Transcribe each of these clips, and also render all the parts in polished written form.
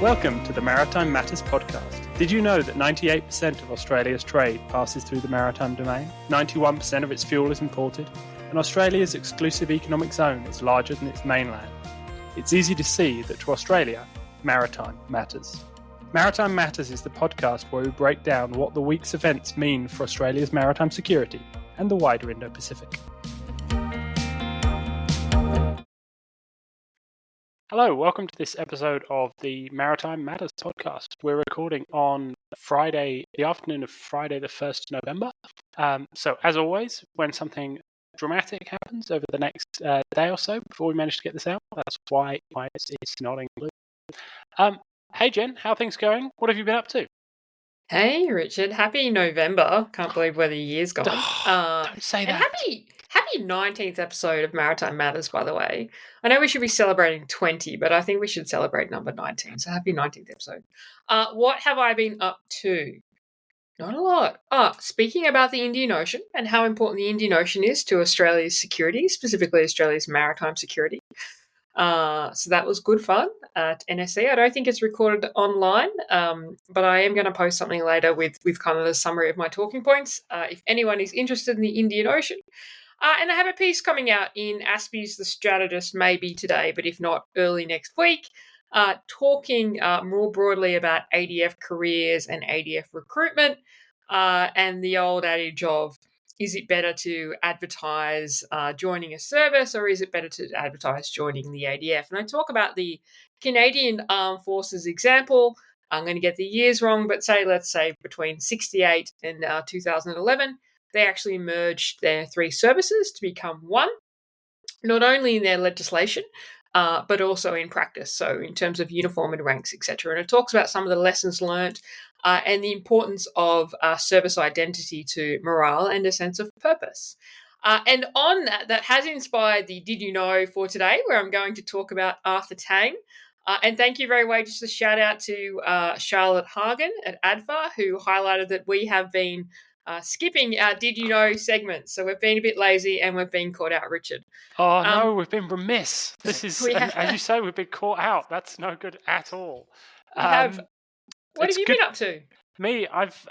Welcome to the Maritime Matters podcast. Did you know that 98% of Australia's trade passes through the maritime domain? 91% of its fuel is imported, and Australia's exclusive economic zone is larger than its mainland. It's easy to see that to Australia, maritime matters. Maritime Matters is the podcast where we break down what the week's events mean for Australia's maritime security and the wider Indo-Pacific. Hello, welcome to this episode of the Maritime Matters podcast. We're recording on Friday, the afternoon of Friday the 1st of November. So as always, when something dramatic happens over the next day or so before we manage to get this out, that's why it's not included. Hey Jen, how are things going? What have you been up to? Hey Richard, happy November. Can't believe where the year's gone. Don't say that. And happy 19th episode of Maritime Matters, by the way. I know we should be celebrating 20, but I think we should celebrate number 19. So happy 19th episode. What have I been up to? Not a lot. Speaking about the Indian Ocean and how important the Indian Ocean is to Australia's security, specifically Australia's maritime security. So that was good fun at NSC. I don't think it's recorded online, but I am going to post something later with kind of a summary of my talking points if anyone is interested in the Indian Ocean. And I have a piece coming out in Aspie's The Strategist, maybe today, but if not, early next week, talking more broadly about ADF careers and ADF recruitment and the old adage of, is it better to advertise joining a service or is it better to advertise joining the ADF? And I talk about the Canadian Armed Forces example. I'm going to get the years wrong, but let's say between 1968 and 2011, they actually merged their three services to become one, not only in their legislation, but also in practice. So in terms of uniform and ranks, etc. And it talks about some of the lessons learned and the importance of service identity to morale and a sense of purpose. And on that has inspired the Did You Know for today, where I'm going to talk about Arthur Tang. And thank you very much. Just a shout out to Charlotte Hagen at ADFA, who highlighted that we have been skipping our Did You Know segments. So we've been a bit lazy and we've been caught out, Richard. Oh, no, we've been remiss. This is, as you say, we've been caught out. That's no good at all. What have you been up to? Me, I've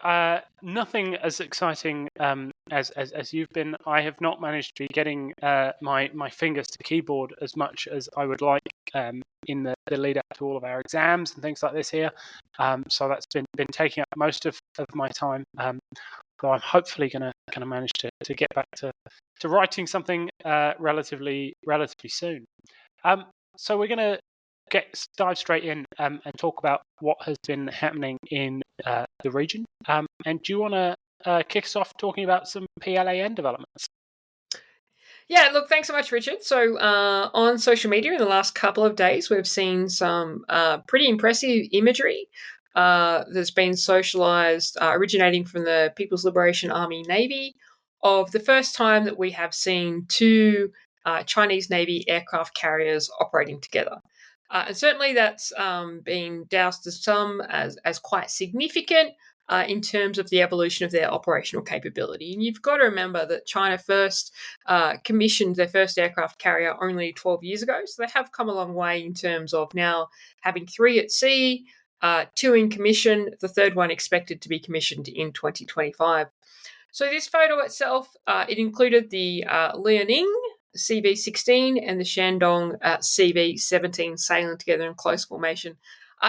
nothing as exciting as you've been. I have not managed to be getting my fingers to the keyboard as much as I would like in the lead up to all of our exams and things like this here. So that's been taking up most of my time. So I'm hopefully going to manage to get back to writing something relatively soon. So we're going to dive straight in and talk about what has been happening in the region. And do you want to kick us off talking about some PLAN developments? Yeah, look, thanks so much, Richard. So on social media in the last couple of days, we've seen some pretty impressive imagery that's been socialized, originating from the People's Liberation Army Navy, of the first time that we have seen two Chinese Navy aircraft carriers operating together. And certainly that's been doused to some as quite significant in terms of the evolution of their operational capability. And you've got to remember that China first commissioned their first aircraft carrier only 12 years ago. So they have come a long way in terms of now having three at sea, two in commission, the third one expected to be commissioned in 2025. So this photo itself, it included the Liaoning CV-16 and the Shandong CV-17 sailing together in close formation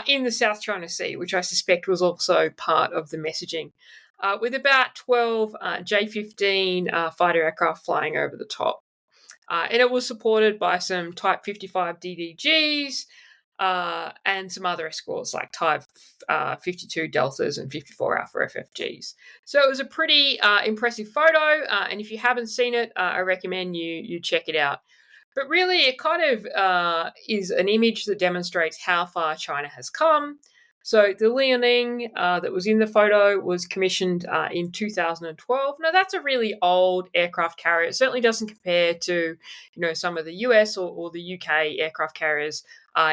in the South China Sea, which I suspect was also part of the messaging, with about 12 J-15 fighter aircraft flying over the top. And it was supported by some Type 55 DDGs and some other escorts like Type 52 Deltas and 54 Alpha FFGs. So it was a pretty impressive photo, and if you haven't seen it, I recommend you check it out. But really, it kind of is an image that demonstrates how far China has come. So the Liaoning that was in the photo was commissioned in 2012. Now, that's a really old aircraft carrier. It certainly doesn't compare to, some of the US or the UK aircraft carriers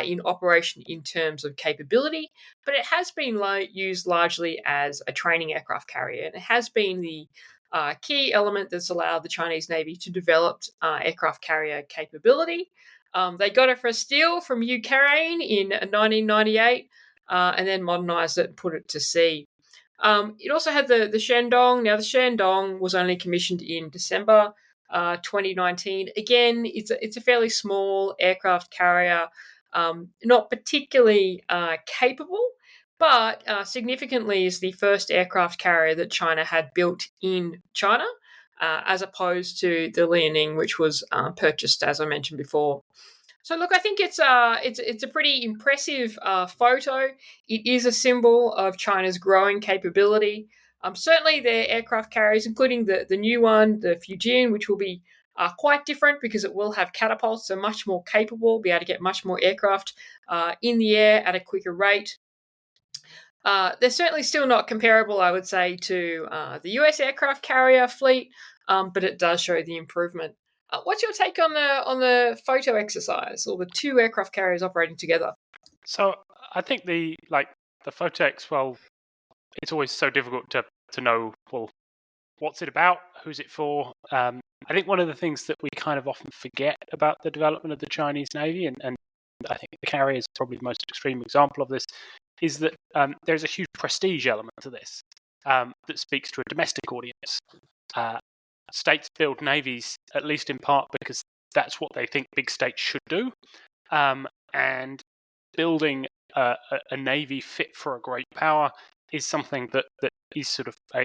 in operation in terms of capability, but it has been used largely as a training aircraft carrier, and it has been the key element that's allowed the Chinese Navy to develop aircraft carrier capability. They got it for a steal from Ukraine in 1998. and then modernized it and put it to sea. It also had the Shandong. Now, the Shandong was only commissioned in December 2019. Again, it's a fairly small aircraft carrier, not particularly capable, but significantly is the first aircraft carrier that China had built in China, as opposed to the Liaoning, which was purchased, as I mentioned before. So look, I think it's a pretty impressive photo. It is a symbol of China's growing capability. Certainly, their aircraft carriers, including the new one, the Fujian, which will be quite different because it will have catapults, so much more capable, be able to get much more aircraft in the air at a quicker rate. They're certainly still not comparable, I would say, to the US aircraft carrier fleet, but it does show the improvement. What's your take on the photo exercise, or the two aircraft carriers operating together? So I think the photo well, it's always so difficult to know, well, what's it about, who's it for. I think one of the things that we kind of often forget about the development of the Chinese Navy, and I think the carrier is probably the most extreme example of this, is that there's a huge prestige element to this that speaks to a domestic audience. States build navies, at least in part, because that's what they think big states should do. And building a navy fit for a great power is something that is sort of a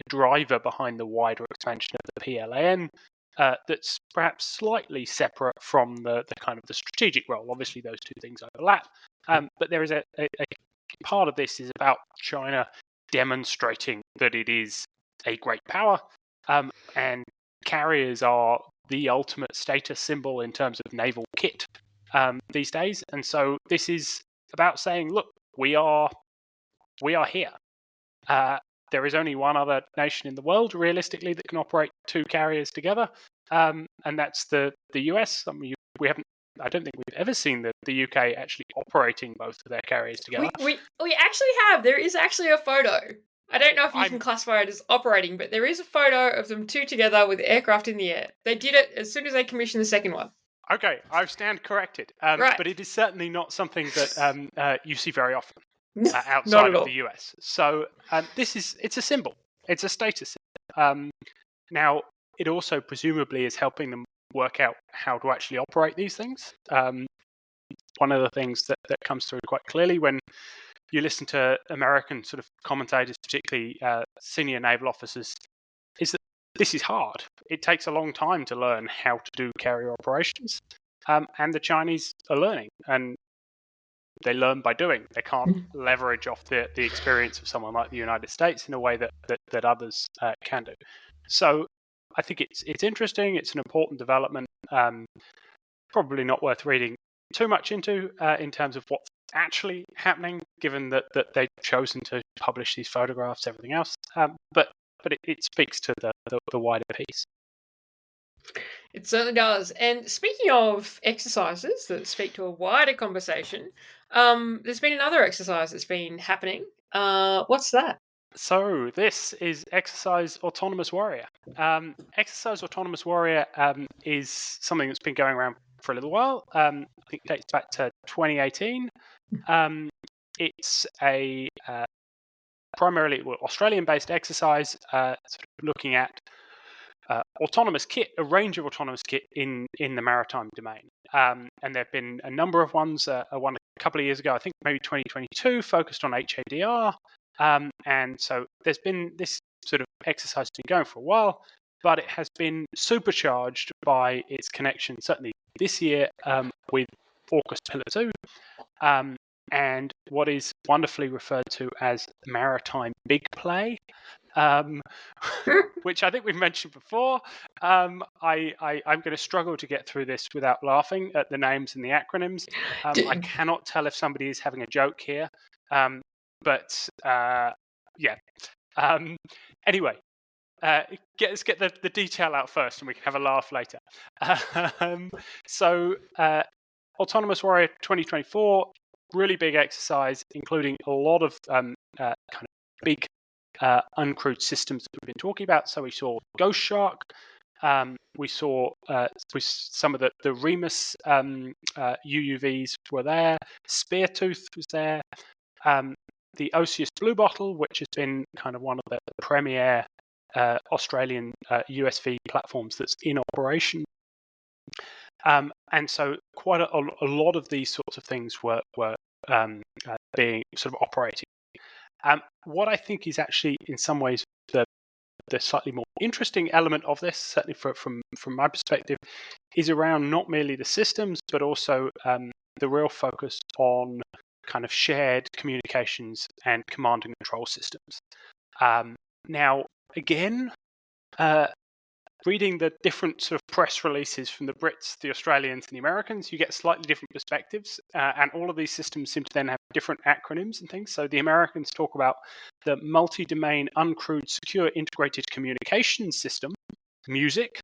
driver behind the wider expansion of the PLAN. That's perhaps slightly separate from the kind of the strategic role. Obviously, those two things overlap. But there is a part of this is about China demonstrating that it is a great power. And carriers are the ultimate status symbol in terms of naval kit these days. And so this is about saying, look, we are here. There is only one other nation in the world, realistically, that can operate two carriers together, and that's the US. I mean, I don't think we've ever seen the UK actually operating both of their carriers together. We actually have. There is actually a photo. I don't know if you can classify it as operating, but there is a photo of them two together with aircraft in the air. They did it as soon as they commissioned the second one. Okay, I stand corrected. Right. But it is certainly not something that you see very often outside of the US. So it's a symbol. It's a status symbol. Now, it also presumably is helping them work out how to actually operate these things. One of the things that comes through quite clearly when you listen to American sort of commentators, particularly senior naval officers, is that this is hard. It takes a long time to learn how to do carrier operations, and the Chinese are learning, and they learn by doing. They can't leverage off the experience of someone like the United States in a way that others can do. So I think it's interesting. It's an important development. Probably not worth reading too much into in terms of what's actually happening, given that they've chosen to publish these photographs, everything else. But it speaks to the wider piece. It certainly does. And speaking of exercises that speak to a wider conversation, there's been another exercise that's been happening. What's that? So this is Exercise Autonomous Warrior. Exercise Autonomous Warrior is something that's been going around for a little while. I think it dates back to 2018. It's a primarily Australian-based exercise, sort of looking at autonomous kit, a range of autonomous kit in the maritime domain. And there have been a number of ones. One a couple of years ago, I think maybe 2022, focused on HADR. And so there's been this sort of exercise been going for a while, but it has been supercharged by its connection, certainly this year, with Orca's Pillar 2, and what is wonderfully referred to as Maritime Big Play, which I think we've mentioned before. I'm going to struggle to get through this without laughing at the names and the acronyms. I cannot tell if somebody is having a joke here. But yeah. Anyway, let's get the detail out first, and we can have a laugh later. So, Autonomous Warrior 2024, really big exercise, including a lot of kind of big uncrewed systems that we've been talking about. So we saw Ghost Shark. We saw some of the Remus UUVs were there. Speartooth was there. The Oceus Bluebottle, which has been kind of one of the premier Australian USV platforms that's in operation. And so quite a lot of these sorts of things were being sort of operating. What I think is actually in some ways the slightly more interesting element of this, certainly from my perspective, is around not merely the systems, but also the real focus on kind of shared communications and command and control systems. Now, again, reading the different sort of press releases from the Brits, the Australians, and the Americans, you get slightly different perspectives, and all of these systems seem to then have different acronyms and things. So the Americans talk about the Multi-Domain Uncrewed Secure Integrated Communications System, MUSIC,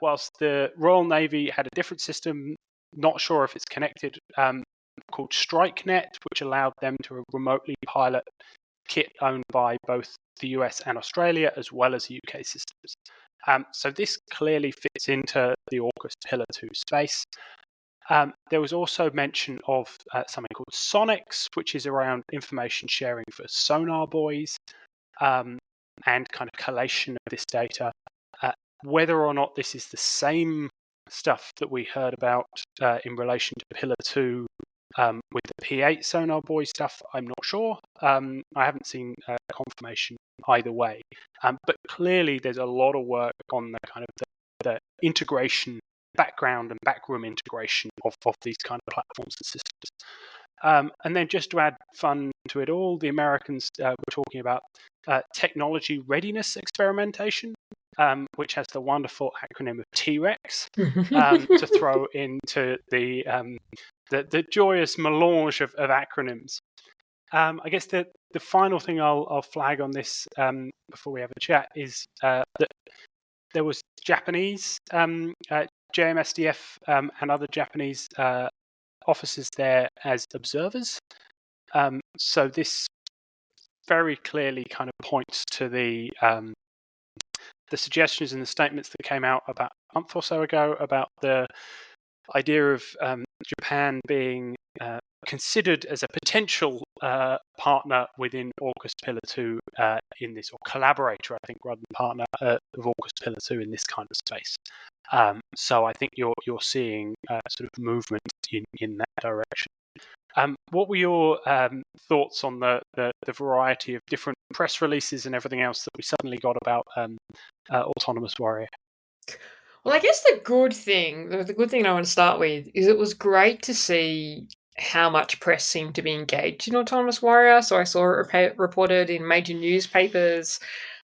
whilst the Royal Navy had a different system, not sure if it's connected, called StrikeNet, which allowed them to remotely pilot kit owned by both the US and Australia, as well as UK systems. So this clearly fits into the AUKUS Pillar 2 space. There was also mention of something called Sonics, which is around information sharing for sonar buoys and kind of collation of this data. Whether or not this is the same stuff that we heard about in relation to Pillar 2 with the P8 sonar buoy stuff, I'm not sure. I haven't seen confirmation either way. But clearly there's a lot of work on the kind of the integration, background and backroom integration of these kind of platforms and systems. And then just to add fun to it all, the Americans were talking about technology readiness experimentation, which has the wonderful acronym of TREX, to throw into the joyous melange of acronyms. I guess the final thing I'll flag on this before we have a chat is that there was Japanese JMSDF and other Japanese officers there as observers. So this very clearly kind of points to the suggestions and the statements that came out about a month or so ago about the idea of Japan being considered as a potential partner within AUKUS Pillar 2 in this, or collaborator, I think, rather than partner of AUKUS Pillar 2 in this kind of space. So I think you're seeing sort of movement in that direction. What were your thoughts on the variety of different press releases and everything else that we suddenly got about Autonomous Warrior? Well, I guess the good thing I want to start with is it was great to see how much press seemed to be engaged in Autonomous Warrior. So I saw it reported in major newspapers.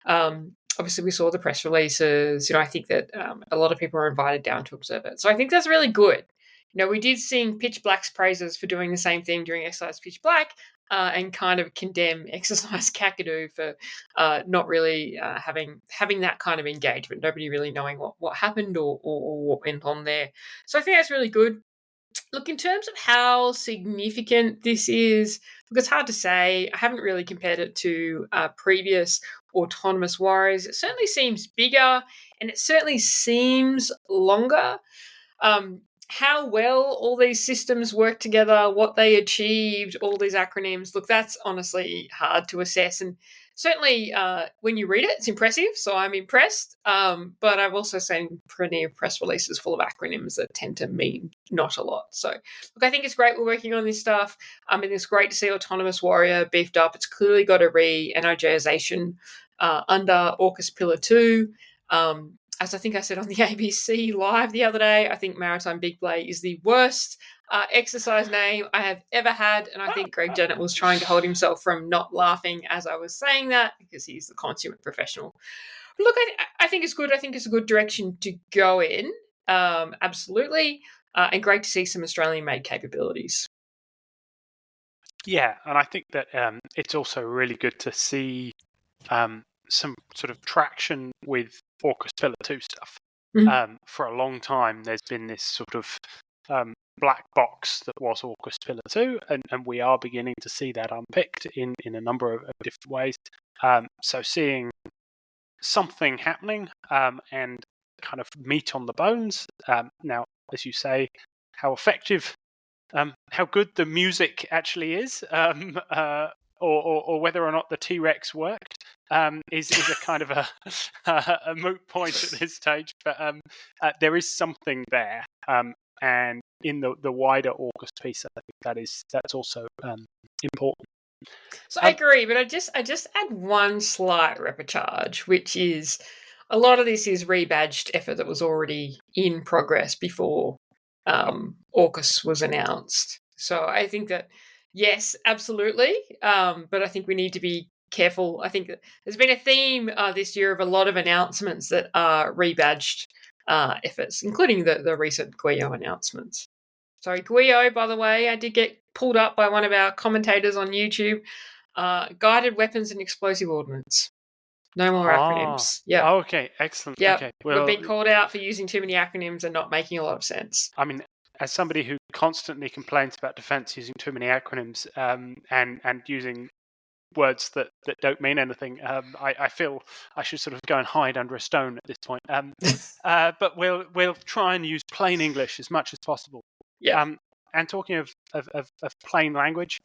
Obviously, we saw the press releases. I think that a lot of people were invited down to observe it. So I think that's really good. We did sing Pitch Black's praises for doing the same thing during Exercise Pitch Black, and kind of condemn Exercise Kakadu for not really having that kind of engagement, nobody really knowing what happened or what went on there. So I think that's really good. Look, in terms of how significant this is, look, it's hard to say. I haven't really compared it to previous Autonomous Warriors. It certainly seems bigger, and it certainly seems longer. How well all these systems work together, what they achieved, all these acronyms, look, that's honestly hard to assess. And certainly when you read it, it's impressive. So I'm impressed. But I've also seen plenty of press releases full of acronyms that tend to mean not a lot. So look, I think it's great we're working on this stuff. It's great to see Autonomous Warrior beefed up. It's clearly got a re-energization under AUKUS Pillar 2. As I think I said on the ABC Live the other day, I think Maritime Big Play is the worst exercise name I have ever had. And I think Greg Jennett was trying to hold himself from not laughing as I was saying that, because he's the consummate professional. But look, I think it's good. I think it's a good direction to go in. Absolutely. And great to see some Australian-made capabilities. Yeah, and I think that it's also really good to see some sort of traction with AUKUS Pillar 2 stuff. Mm-hmm. For a long time, there's been this sort of black box that was AUKUS Pillar 2, and we are beginning to see that unpicked in a number of different ways. So seeing something happening and kind of meat on the bones. Now, as you say, how effective how good the music actually is, or whether or not the T-Rex worked, is a kind of a moot point at this stage. But there is something there, and in the wider AUKUS piece, I think that's also important. So I agree, but I just add one slight replicharge, which is a lot of this is rebadged effort that was already in progress before AUKUS was announced. So I think that yes, absolutely, but I think we need to be careful. I think that there's been a theme this year of a lot of announcements that are rebadged efforts, including the recent Guio announcements. Sorry, Guio, by the way, I did get pulled up by one of our commentators on YouTube. Guided weapons and explosive ordnance. No more acronyms. Yeah. Oh, okay, excellent. Yeah. Okay. We've been called out for using too many acronyms and not making a lot of sense. I mean, as somebody who constantly complains about defence using too many acronyms and using words that don't mean anything, I feel I should sort of go and hide under a stone at this point. But we'll try and use plain English as much as possible. Yeah. And talking of plain language,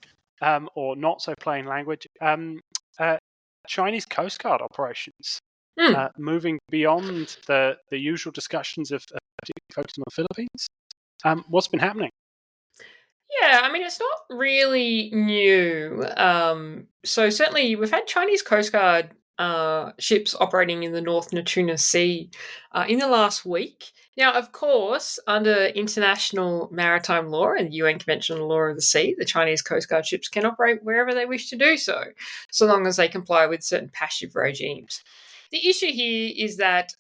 or not so plain language, Chinese Coastguard operations moving beyond the usual discussions of focusing on the Philippines. What's been happening? Yeah, I mean, it's not really new. So certainly we've had Chinese Coast Guard ships operating in the North Natuna Sea in the last week. Now, of course, under international maritime law and the UN Convention on the Law of the Sea, the Chinese Coast Guard ships can operate wherever they wish to do so, so long as they comply with certain passive regimes. The issue here is that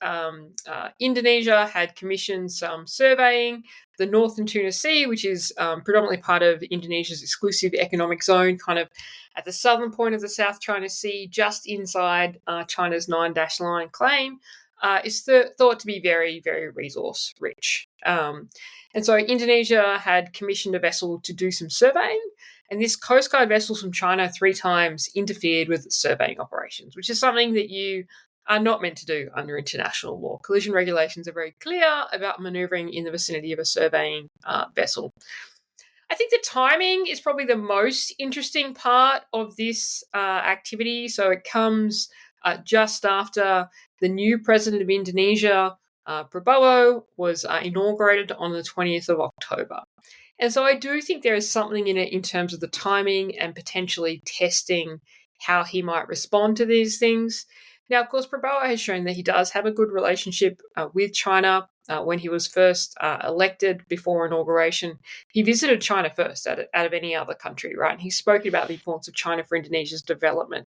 Indonesia had commissioned some surveying the North Natuna Sea, which is predominantly part of Indonesia's exclusive economic zone, kind of at the southern point of the South China Sea, just inside China's 9-line claim, is thought to be very, very resource rich. And so Indonesia had commissioned a vessel to do some surveying, and this Coast Guard vessel from China 3 times interfered with surveying operations, which is something that you are not meant to do under international law. Collision regulations are very clear about manoeuvring in the vicinity of a surveying vessel. I think the timing is probably the most interesting part of this activity. So it comes just after the new president of Indonesia, Prabowo, was inaugurated on the 20th of October. And so I do think there is something in it in terms of the timing and potentially testing how he might respond to these things. Now, of course, Prabowo has shown that he does have a good relationship with China. When he was first elected before inauguration, he visited China first out of any other country, right? And he spoke about the importance of China for Indonesia's development.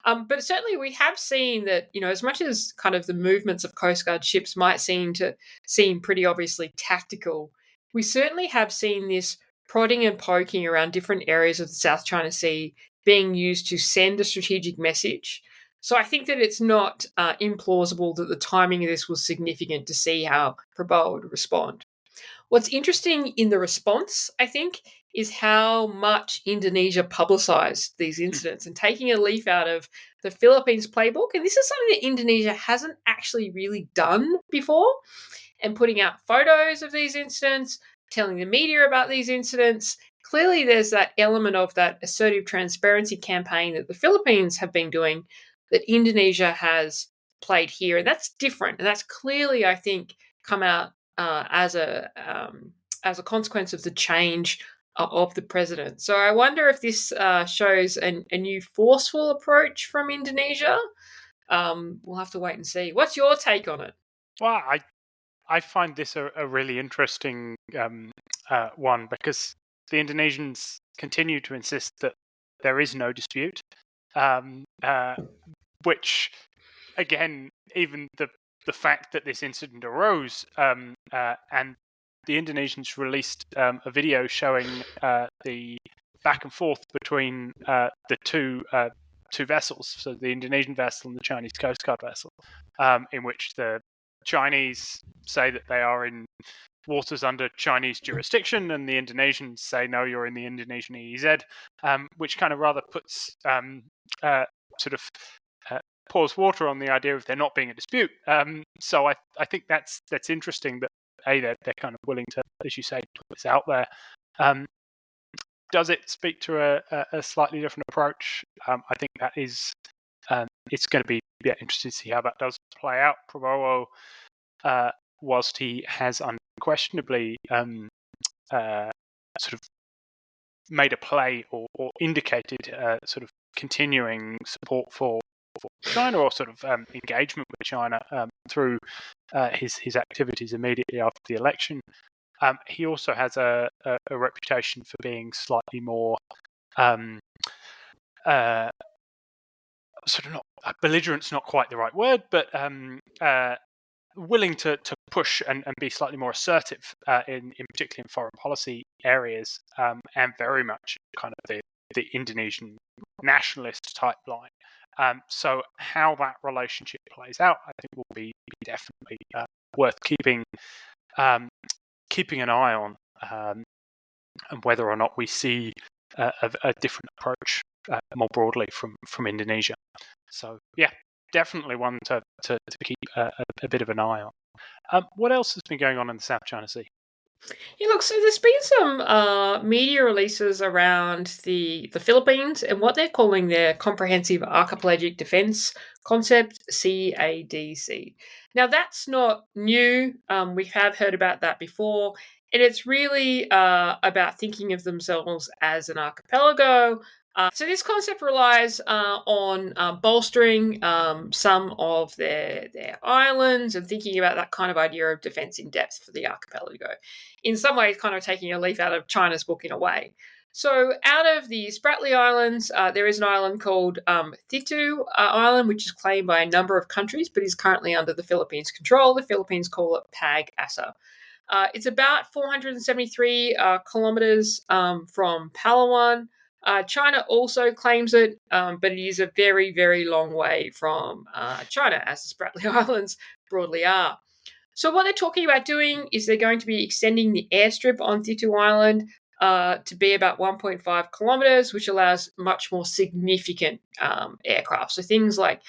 But certainly we have seen that, as much as kind of the movements of Coast Guard ships might seem pretty obviously tactical, we certainly have seen this prodding and poking around different areas of the South China Sea being used to send a strategic message. So I think that it's not implausible that the timing of this was significant to see how Prabowo would respond. What's interesting in the response, I think, is how much Indonesia publicised these incidents and taking a leaf out of the Philippines playbook. And this is something that Indonesia hasn't actually really done before, and putting out photos of these incidents, telling the media about these incidents. Clearly, there's that element of that assertive transparency campaign that the Philippines have been doing that Indonesia has played here. And that's different. And that's clearly, I think, come out as a consequence of the change of the president. So I wonder if this shows a new forceful approach from Indonesia. We'll have to wait and see. What's your take on it? Well, I find this a really interesting one, because the Indonesians continue to insist that there is no dispute, which, again, even the fact that this incident arose and the Indonesians released a video showing the back and forth between the two vessels, so the Indonesian vessel and the Chinese Coast Guard vessel, in which the Chinese say that they are in waters under Chinese jurisdiction, and the Indonesians say, no, you're in the Indonesian EEZ, which kind of rather puts pours water on the idea of there not being a dispute. So I think that's interesting that they're kind of willing to, as you say, put this out there. Does it speak to a slightly different approach? I think that is it's going to be interesting to see how that does play out. Prabowo, whilst he has unquestionably sort of made a play or indicated sort of continuing support for China, or sort of engagement with China through his activities immediately after the election, he also has a reputation for being slightly more sort of not belligerent's not quite the right word, but willing to push and be slightly more assertive in particularly in foreign policy areas, and very much kind of the Indonesian nationalist type line. So how that relationship plays out, I think, will be definitely worth keeping an eye on, and whether or not we see a different approach more broadly from Indonesia. So yeah, definitely one to keep a bit of an eye on. What else has been going on in the South China Sea? Yeah, look, so there's been some media releases around the Philippines and what they're calling their Comprehensive Archipelagic Defense Concept, CADC. Now, that's not new. We have heard about that before. And it's really about thinking of themselves as an archipelago. So this concept relies on bolstering some of their islands and thinking about that kind of idea of defense in depth for the archipelago. In some ways, kind of taking a leaf out of China's book in a way. So out of the Spratly Islands, there is an island called Thitu Island, which is claimed by a number of countries, but is currently under the Philippines' control. The Philippines call it Pag-asa. It's about 473 kilometers from Palawan. China also claims it, but it is a very, very long way from China, as the Spratly Islands broadly are. So what they're talking about doing is they're going to be extending the airstrip on Thitu Island to be about 1.5 kilometers, which allows much more significant aircraft. So things like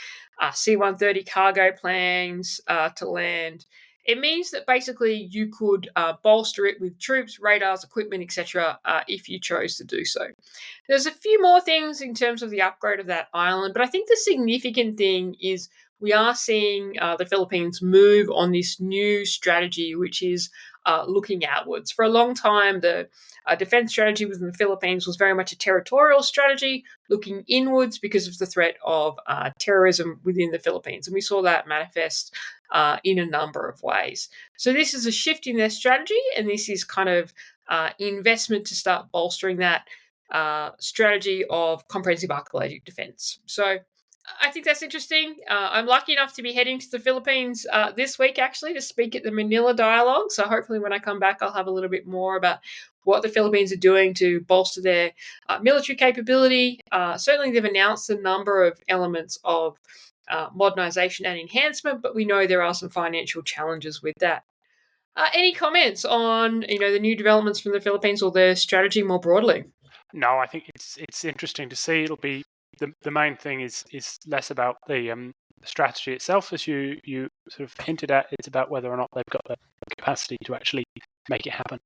C-130 cargo planes to land. It means that basically you could bolster it with troops, radars, equipment, etc., if you chose to do so. There's a few more things in terms of the upgrade of that island, but I think the significant thing is we are seeing the Philippines move on this new strategy, which is looking outwards. For a long time, the defense strategy within the Philippines was very much a territorial strategy, looking inwards because of the threat of terrorism within the Philippines. And we saw that manifest in a number of ways. So this is a shift in their strategy, and this is kind of investment to start bolstering that strategy of comprehensive archipelagic defense. So I think that's interesting. I'm lucky enough to be heading to the Philippines this week, actually, to speak at the Manila Dialogue. So hopefully when I come back, I'll have a little bit more about what the Philippines are doing to bolster their military capability. Certainly they've announced a number of elements of modernization and enhancement, but we know there are some financial challenges with that. Any comments on the new developments from the Philippines or their strategy more broadly? No, I think it's interesting to see. It'll be the main thing is less about the strategy itself, as you sort of hinted at. It's about whether or not they've got the capacity to actually make it happen.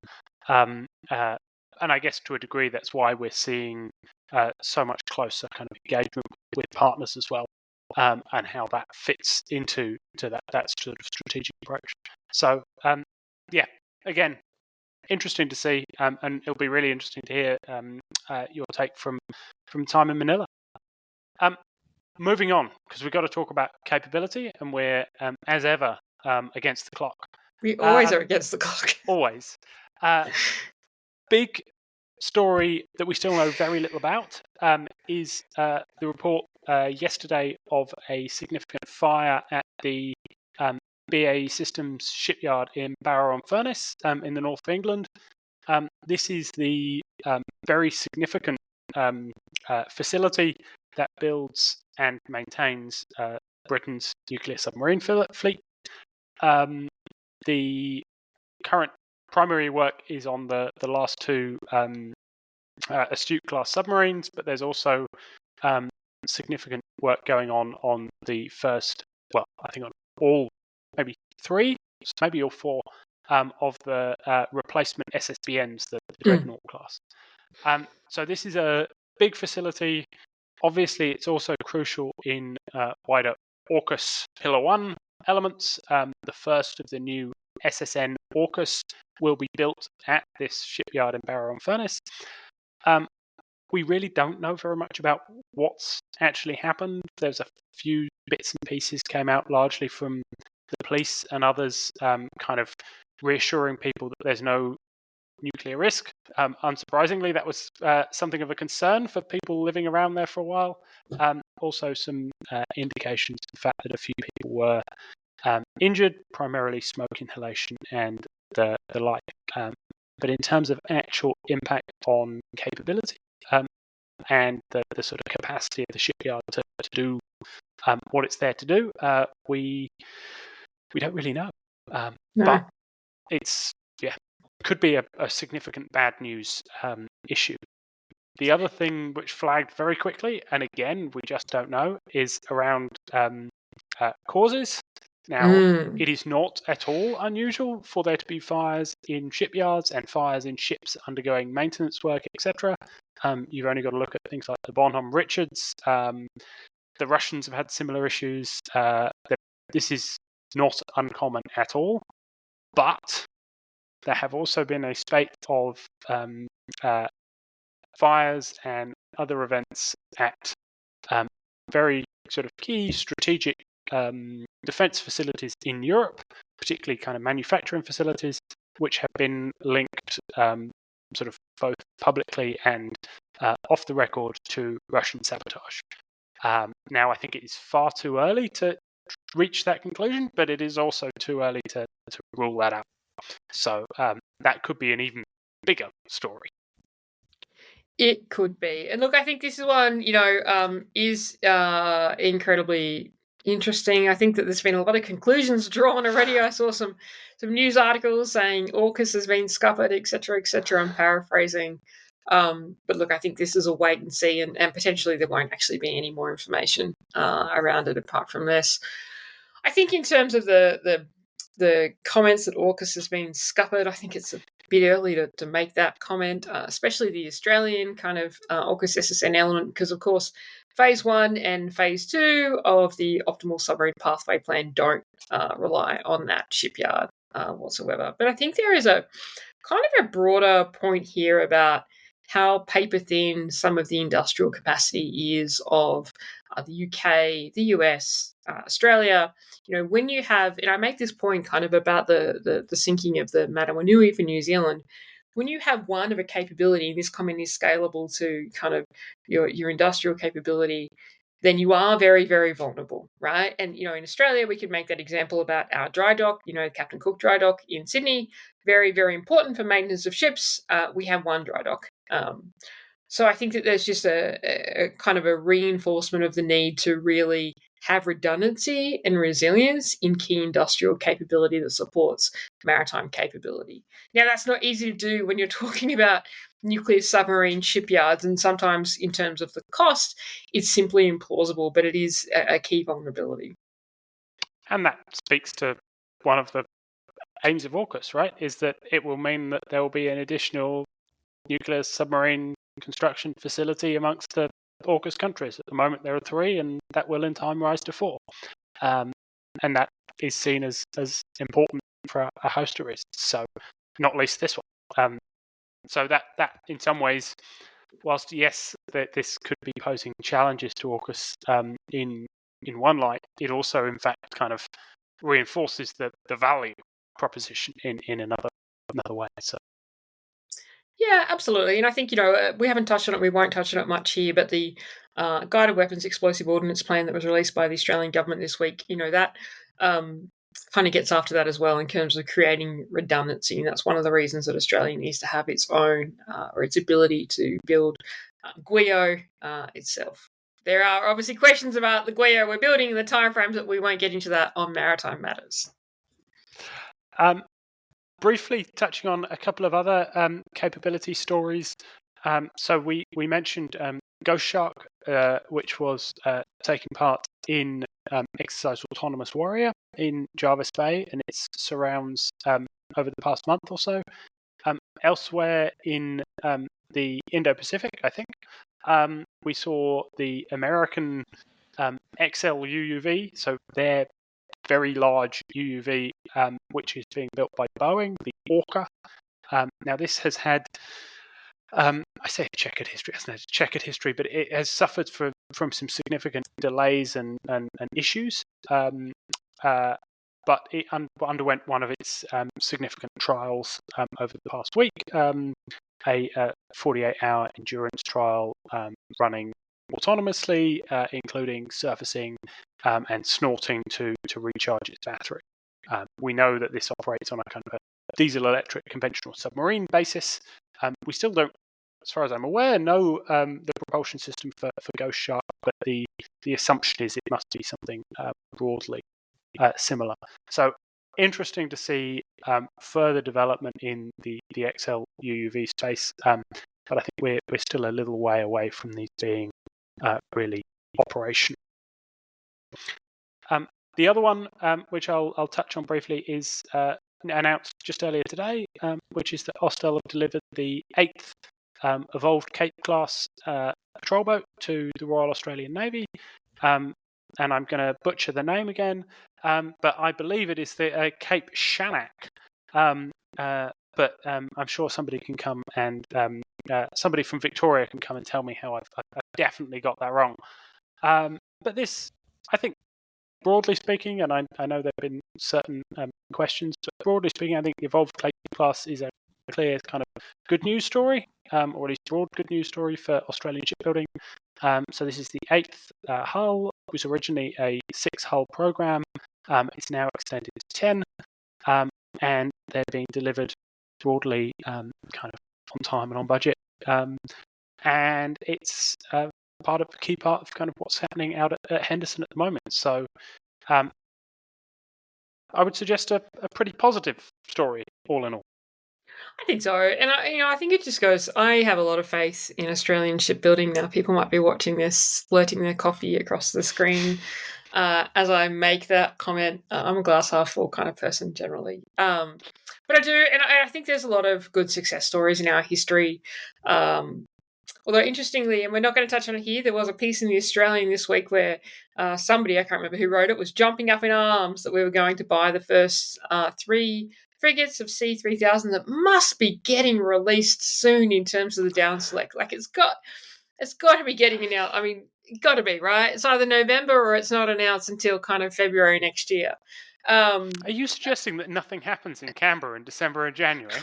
And I guess to a degree, that's why we're seeing so much closer kind of engagement with partners as well, and how that fits into that sort of strategic approach. So yeah, again, interesting to see, and it'll be really interesting to hear your take from time in Manila. Moving on, because we've got to talk about capability, and we're, as ever, against the clock. We always are against the clock. Always. Big story that we still know very little about is the report yesterday of a significant fire at the BAE Systems shipyard in Barrow-on-Furness in the north of England. This is the very significant facility that builds and maintains Britain's nuclear submarine fleet. The current primary work is on the last two Astute-class submarines, but there's also significant work going on the first, well, I think on all, maybe three, maybe all four of the replacement SSBNs, the Dreadnought class. So this is a big facility. Obviously, it's also crucial in wider AUKUS Pillar 1 elements. The first of the new SSN AUKUS will be built at this shipyard in Barrow-on-Furness. We really don't know very much about what's actually happened. There's a few bits and pieces came out largely from the police and others kind of reassuring people that there's no nuclear risk. Unsurprisingly, that was something of a concern for people living around there for a while. Also, some indications of the fact that a few people were injured, primarily smoke inhalation and the like. But in terms of actual impact on capability and the sort of capacity of the shipyard to do what it's there to do, we don't really know. No. But it's could be a significant bad news issue. The other thing which flagged very quickly, and again we just don't know, is around causes. Now, it is not at all unusual for there to be fires in shipyards and fires in ships undergoing maintenance work, etc. You've only got to look at things like the Bonhomme Richards. The Russians have had similar issues. This is not uncommon at all. But there have also been a spate of fires and other events at very sort of key strategic defence facilities in Europe, particularly kind of manufacturing facilities, which have been linked sort of both publicly and off the record to Russian sabotage. Now, I think it is far too early to reach that conclusion, but it is also too early to rule that out. So that could be an even bigger story. It could be. And look, I think this is one, is incredibly interesting. I think that there's been a lot of conclusions drawn already. I saw some news articles saying AUKUS has been scuppered, etc., etc. I'm paraphrasing. But look, I think this is a wait and see, and potentially there won't actually be any more information around it apart from this. I think in terms of the comments that AUKUS has been scuppered, I think it's a bit early to make that comment, especially the Australian kind of AUKUS SSN element, because of course Phase 1 and Phase 2 of the Optimal Submarine Pathway Plan don't rely on that shipyard whatsoever. But I think there is a kind of a broader point here about how paper thin some of the industrial capacity is of the UK, the US, Australia. When you have, and I make this point kind of about the sinking of the Matawanui for New Zealand, when you have one of a capability, and this comment is scalable to kind of your industrial capability, then you are very, very vulnerable, right? And, in Australia, we could make that example about our dry dock, Captain Cook Dry Dock in Sydney, very, very important for maintenance of ships. We have one dry dock. So I think that there's just a kind of a reinforcement of the need to really have redundancy and resilience in key industrial capability that supports maritime capability. Now, that's not easy to do when you're talking about nuclear submarine shipyards, and sometimes in terms of the cost, it's simply implausible, but it is a key vulnerability. And that speaks to one of the aims of AUKUS, right? Is that it will mean that there will be an additional nuclear submarine construction facility amongst the AUKUS countries. At the moment, there are 3, and that will in time rise to 4. And that is seen as important for a host of reasons. So, not least this one. So that in some ways, whilst yes, that this could be posing challenges to AUKUS in one light, it also in fact kind of reinforces the value proposition in another way. So. Yeah, absolutely. And I think, we haven't touched on it, we won't touch on it much here, but the Guided Weapons Explosive Ordnance Plan that was released by the Australian government this week, that kind of gets after that as well in terms of creating redundancy. And that's one of the reasons that Australia needs to have its own, or its ability to build GWIO itself. There are obviously questions about the GWIO we're building and the timeframes, but we won't get into that on Maritime Matters. Briefly touching on a couple of other capability stories. So we mentioned Ghost Shark, which was taking part in exercise Autonomous Warrior in Jarvis Bay and its surrounds over the past month or so. Elsewhere in the Indo-Pacific, I think, we saw the American XL UUV, so their very large UUV, which is being built by Boeing, the Orca. Now, this has had, I say a checkered history, it hasn't had a checkered history, but it has suffered from some significant delays and issues. But it underwent one of its significant trials over the past week, a 48-hour endurance trial running autonomously, including surfacing and snorting to recharge its battery. We know that this operates on a kind of a diesel-electric conventional submarine basis. We still don't, as far as I'm aware, know the propulsion system for Ghost Shark, but the assumption is it must be something broadly similar. So interesting to see further development in the XL UUV space, but I think we're still a little way away from these being really operational. The other one, which I'll touch on briefly, is announced just earlier today, which is that Austal have delivered the 8th evolved Cape class patrol boat to the Royal Australian Navy. And I'm going to butcher the name again, but I believe it is the Cape Shanak. But I'm sure somebody can come and somebody from Victoria can come and tell me how I've definitely got that wrong. But this, I think, broadly speaking, and I know there have been certain questions, but broadly speaking, I think the Evolved Cape class is a clear kind of good news story, or at least broad good news story for Australian shipbuilding. So this is the 8th hull. It was originally a 6-hull program. It's now extended to 10, and they're being delivered broadly kind of on time and on budget. And it's key part of kind of what's happening out at Henderson at the moment. So I would suggest a pretty positive story, all in all. I think so, and I think it just goes. I have a lot of faith in Australian shipbuilding now. People might be watching this, splurting their coffee across the screen as I make that comment. I'm a glass half full kind of person generally, but I do, and I think there's a lot of good success stories in our history. Although interestingly, and we're not going to touch on it here, there was a piece in the Australian this week where somebody, I can't remember who wrote it, was jumping up in arms that we were going to buy the first 3 frigates of C3000 that must be getting released soon in terms of the down select. Like it's got to be getting announced. I mean, got to be, right? It's either November or it's not announced until kind of February next year. Are you suggesting that nothing happens in Canberra in December and January?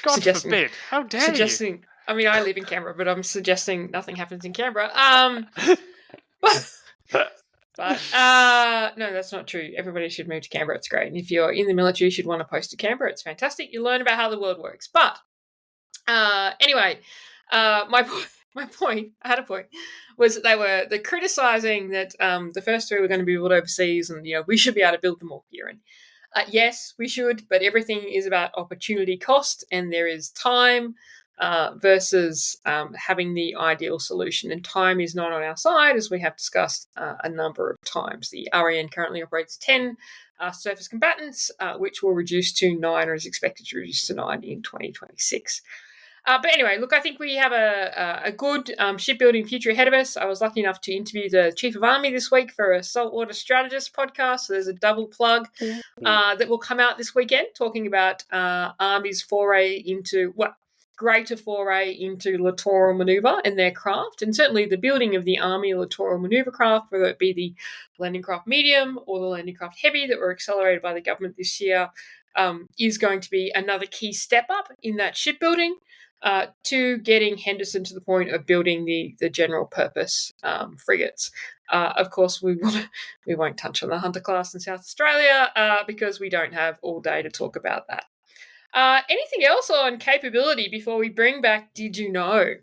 God forbid! How dare you? I mean, I live in Canberra, but I'm suggesting nothing happens in Canberra. But no, that's not true. Everybody should move to Canberra. It's great. And if you're in the military, you should want to post to Canberra. It's fantastic. You learn about how the world works. But anyway, my point, I had a point, was that they're criticising that the first 3 were going to be built overseas, and we should be able to build them all here. And yes, we should, but everything is about opportunity cost, and there is time versus having the ideal solution. And time is not on our side, as we have discussed a number of times. The RAN currently operates 10 surface combatants, which will reduce to 9, or is expected to reduce to 9 in 2026. But anyway, look, I think we have a good shipbuilding future ahead of us. I was lucky enough to interview the Chief of Army this week for a Saltwater Strategist podcast. So there's a double plug that will come out this weekend, talking about Army's greater foray into littoral manoeuvre and their craft, and certainly the building of the Army littoral manoeuvre craft, whether it be the landing craft medium or the landing craft heavy that were accelerated by the government this year, is going to be another key step up in that shipbuilding to getting Henderson to the point of building the general purpose frigates. Of course, we won't touch on the Hunter class in South Australia because we don't have all day to talk about that. Anything else on capability before we bring back Did You Know?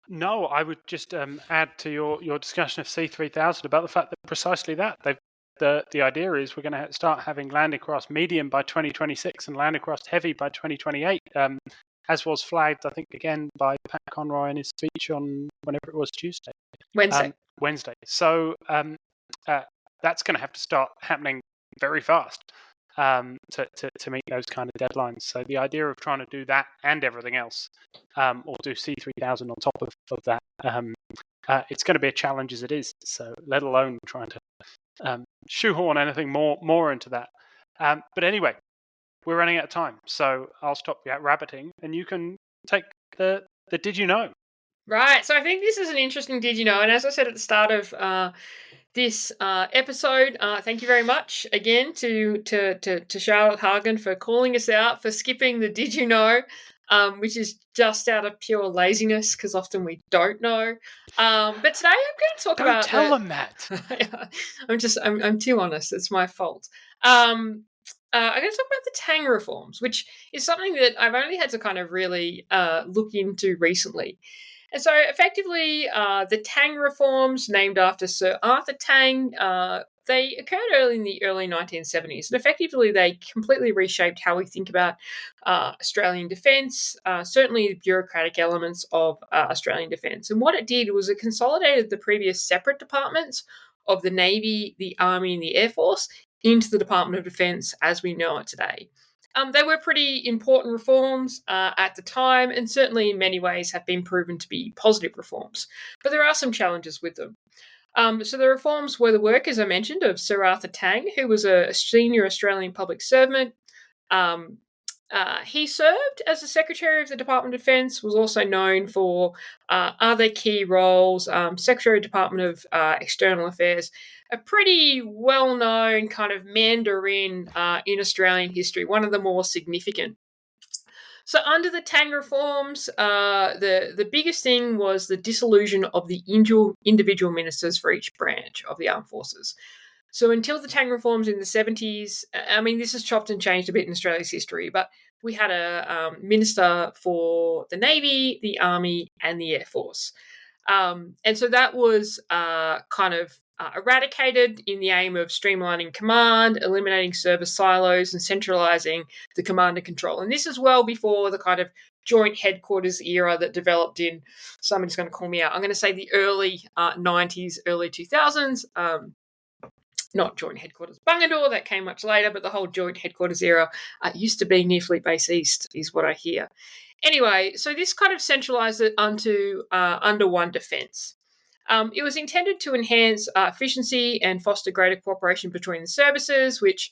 No, I would just add to your discussion of C3000 about the fact that precisely that. The idea is we're going to start having landing craft medium by 2026 and landing craft heavy by 2028. as was flagged, I think, again by Pat Conroy in his speech on whenever it was Tuesday. Wednesday. So that's going to have to start happening very fast to meet those kind of deadlines. So the idea of trying to do that and everything else, or do C3000 on top of that, it's going to be a challenge as it is. So let alone trying to shoehorn anything more into that. But anyway, we're running out of time, so I'll stop rabbiting, and you can take the Did You Know? Right. So I think this is an interesting Did You Know? And as I said at the start of this episode, thank you very much again to Charlotte Hagen for calling us out for skipping the Did You Know, which is just out of pure laziness because often we don't know. But today I'm going to talk Don't about. Tell them that. I'm too honest. It's my fault. I'm going to talk about the Tange Reforms, which is something that I've only had to kind of really look into recently. And so effectively, the Tange Reforms, named after Sir Arthur Tange, they occurred in the early 1970s. And effectively, they completely reshaped how we think about Australian defence, certainly the bureaucratic elements of Australian defence. And what it did was it consolidated the previous separate departments of the Navy, the Army, and the Air Force into the Department of Defence as we know it today. They were pretty important reforms at the time, and certainly in many ways have been proven to be positive reforms. But there are some challenges with them. So the reforms were the work, as I mentioned, of Sir Arthur Tange, who was a senior Australian public servant. He served as the Secretary of the Department of Defence, was also known for other key roles, Secretary of the Department of External Affairs, a pretty well-known kind of Mandarin in Australian history, one of the more significant. So under the Tange Reforms, the biggest thing was the dissolution of the individual ministers for each branch of the armed forces. So until the Tange Reforms in the 70s, I mean, this has chopped and changed a bit in Australia's history, but we had a minister for the Navy, the Army, and the Air Force. And so that was kind of eradicated in the aim of streamlining command, eliminating service silos, and centralising the command and control. And this is well before the kind of joint headquarters era that developed in, somebody's going to call me out, I'm going to say the early 90s, early 2000s. Not joint headquarters Bungadore, that came much later, but the whole joint headquarters era used to be near Fleet Base East, is what I hear. Anyway, so this kind of centralised it under one defence. It was intended to enhance efficiency and foster greater cooperation between the services, which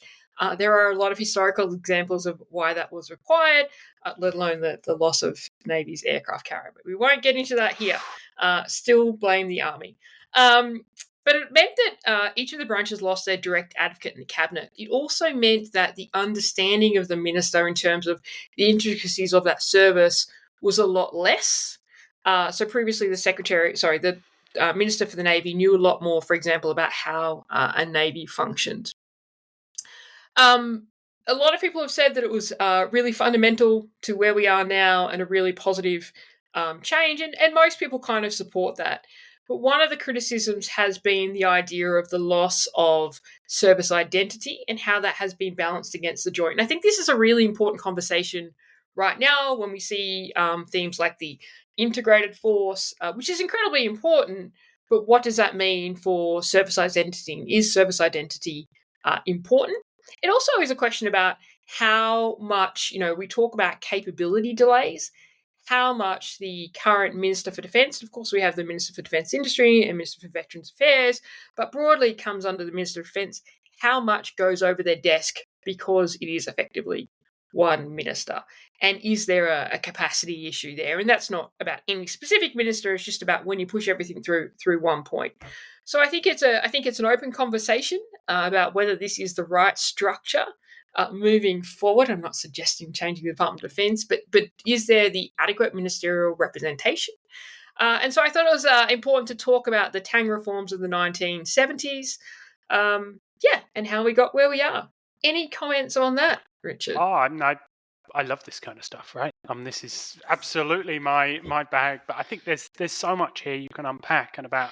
there are a lot of historical examples of why that was required, let alone the loss of the Navy's aircraft carrier. But we won't get into that here. Still blame the Army. But it meant that each of the branches lost their direct advocate in the cabinet. It also meant that the understanding of the minister in terms of the intricacies of that service was a lot less. So previously the Minister for the Navy knew a lot more, for example, about how a Navy functioned. A lot of people have said that it was really fundamental to where we are now and a really positive change, and most people kind of support that. But one of the criticisms has been the idea of the loss of service identity and how that has been balanced against the joint. And I think this is a really important conversation right now when we see themes like the integrated force, which is incredibly important, but what does that mean for service identity? Is service identity important? It also is a question about how much, we talk about capability delays, how much the current Minister for Defence, of course we have the Minister for Defence Industry and Minister for Veterans Affairs, but broadly comes under the Minister of Defence, how much goes over their desk because it is effectively one minister. And is there a capacity issue there? And that's not about any specific minister, it's just about when you push everything through one point. So I think it's an open conversation about whether this is the right structure moving forward. I'm not suggesting changing the Department of Defence, but is there the adequate ministerial representation? And so I thought it was important to talk about the Tange Reforms of the 1970s, and how we got where we are. Any comments on that, Richard? I love this kind of stuff, right? This is absolutely my bag, but I think there's so much here you can unpack, and about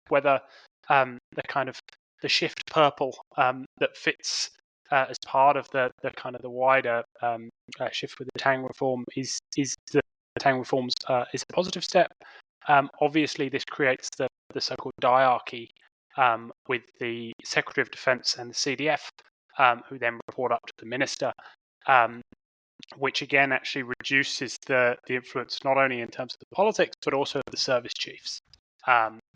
whether the kind of the shift purple that fits as part of the kind of the wider shift with the Tange Reform is the Tange Reforms is a positive step. Obviously, this creates the so-called diarchy with the Secretary of Defence and the CDF, who then report up to the Minister, which again actually reduces the influence not only in terms of the politics but also the service chiefs.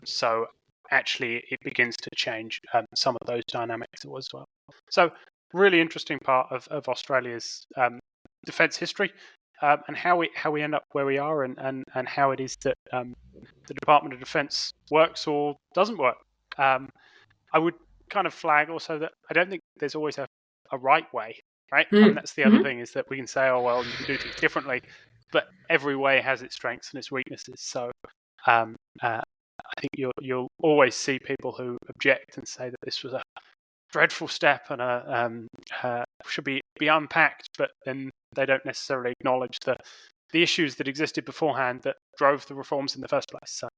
So actually it begins to change some of those dynamics as well. So really interesting part of Australia's defence history, and how we end up where we are, and how it is that the Department of Defence works or doesn't work. I would kind of flag also that I don't think there's always a right way, right? And that's the other thing, is that we can say, oh, well, you can do things differently, but every way has its strengths and its weaknesses. So I think you'll always see people who object and say that this was a dreadful step and should be unpacked, but then they don't necessarily acknowledge the issues that existed beforehand that drove the reforms in the first place. So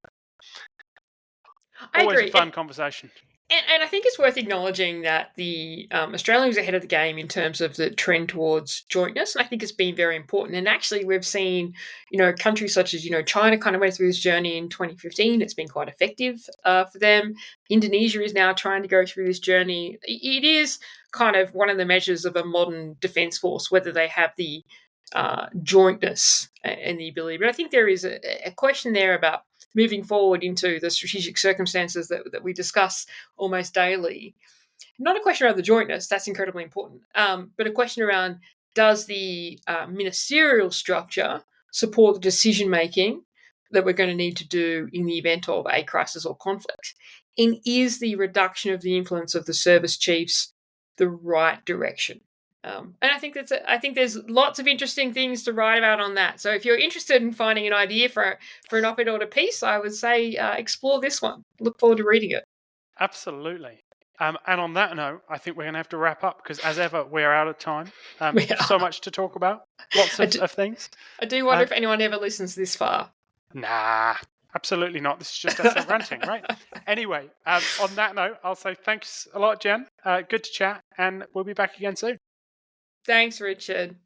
always a fun conversation. And I think it's worth acknowledging that the Australia was ahead of the game in terms of the trend towards jointness. And I think it's been very important. And actually, we've seen, countries such as, China kind of went through this journey in 2015. It's been quite effective for them. Indonesia is now trying to go through this journey. It is kind of one of the measures of a modern defence force, whether they have the jointness and the ability. But I think there is a question there about moving forward into the strategic circumstances that we discuss almost daily. Not a question around the jointness, that's incredibly important, but a question around, does the ministerial structure support the decision-making that we're going to need to do in the event of a crisis or conflict? And is the reduction of the influence of the service chiefs the right direction? And I think there's lots of interesting things to write about on that. So if you're interested in finding an idea for an op-ed or a piece, I would say explore this one. Look forward to reading it. Absolutely. And on that note, I think we're going to have to wrap up because, as ever, we're out of time. So much to talk about. Lots of things. I do wonder if anyone ever listens this far. Nah, absolutely not. This is just us ranting, right? Anyway, on that note, I'll say thanks a lot, Jen. Good to chat, and we'll be back again soon. Thanks, Richard.